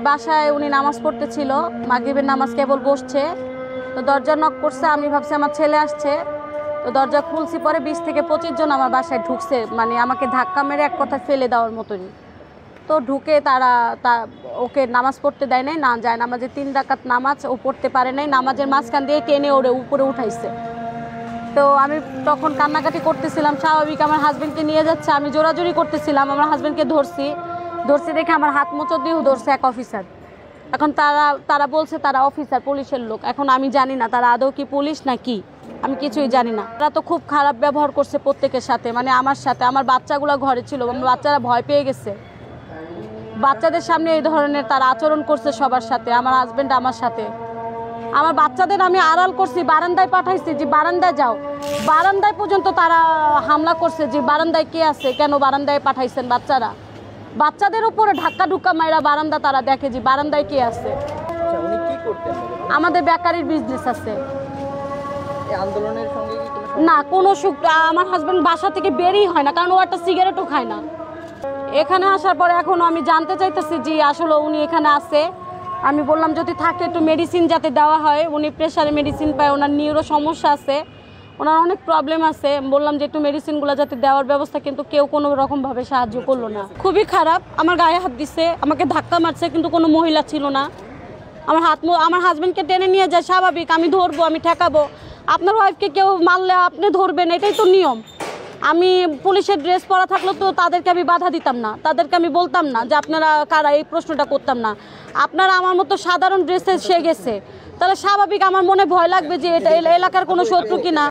বাসায় উনি নামাজ পড়তেছিল, মাগরিবের নামাজ কেবল বসছে, তো দরজা নক করছে। আমি ভাবছি আমার ছেলে আসছে, তো দরজা খুলছি। পরে 20 থেকে 25 জন আমার বাসায় ঢুকছে, মানে আমাকে ধাক্কা মেরে এক কথা ফেলে দেওয়ার মতনই। তো ঢুকে তারা ওকে নামাজ পড়তে দেয় নাই, না যায় নামাজে 3 রাকাত নামাজ ও পড়তে পারে নাই, নামাজের মাঝখান দিয়ে টেনে ওরে উপরে উঠাইছে। তো আমি তখন কান্নাকাটি করতেছিলাম, স্বাভাবিক আমার হাজবেন্ডকে নিয়ে যাচ্ছে, আমি জোরাজোরি করতেছিলাম, আমার হাজবেন্ডকে ধরছি দেখে আমার হাত মোচড় দিয়েও ধরছে এক অফিসার। এখন তারা বলছে তারা অফিসার, পুলিশের লোক। এখন আমি জানি না তারা আদৌ কি পুলিশ না কি, আমি কিছুই জানি না। তারা তো খুব খারাপ ব্যবহার করছে প্রত্যেকের সাথে, মানে আমার সাথে। আমার বাচ্চাগুলো ঘরে ছিল, আমার বাচ্চারা ভয় পেয়ে গেছে। বাচ্চাদের সামনে এই ধরনের তারা আচরণ করছে সবার সাথে, আমার হাজবেন্ড আমার সাথে। আমার বাচ্চাদের আমি আড়াল করছি, বারান্দায় পাঠাইছি যে বারান্দায় যাও, বারান্দায় পর্যন্ত তারা হামলা করছে যে বারান্দায় কে আছে, কেন বারান্দায় পাঠাইছেন। বাচ্চাদের উপরে ধাক্কা ঢুক্কা মাইরা বারান্দা তারা দেখে যে বারান্দায় কে আছে। আমাদের বেকারির বিজনেস আছে। না কোনো সুখ, আমার হাজবেন্ড বাসা থেকে বেরই হয় না, কারণ ও একটা সিগারেটও খায় না। এখানে আসার পরে এখনো আমি জানতে চাইতেছি যে আসলে উনি এখানে আছে। আমি বললাম যদি থাকে একটু মেডিসিন যাতে দেওয়া হয়, উনি প্রেশারে মেডিসিন পায়, ওনার নিউরো সমস্যা আছে, ওনার অনেক প্রবলেম আছে। বললাম যে একটু মেডিসিনগুলো যাতে দেওয়ার ব্যবস্থা, কিন্তু কেউ কোনো রকমভাবে সাহায্য করলো না। খুবই খারাপ, আমার গায়ে হাত দিছে, আমাকে ধাক্কা মারছে, কিন্তু কোনো মহিলা ছিল না। আমার হাজবেন্ডকে টেনে নিয়ে যায়, স্বাভাবিক আমি ধরবো, আমি ঠেকাবো। আপনার ওয়াইফকে কেউ মারলে আপনি ধরবেন, এটাই তো নিয়ম। আমি পুলিশের ড্রেস পরা থাকলে তো তাদেরকে আমি বাধা দিতাম না, তাদেরকে আমি বলতাম না যে আপনারা কারা, এই প্রশ্নটা করতাম না। আপনারা আমার মতো সাধারণ ড্রেসে সে গেছে, তাহলে স্বাভাবিক আমার মনে ভয় লাগবে যে এটা এলাকার কোনো শত্রু কিনা।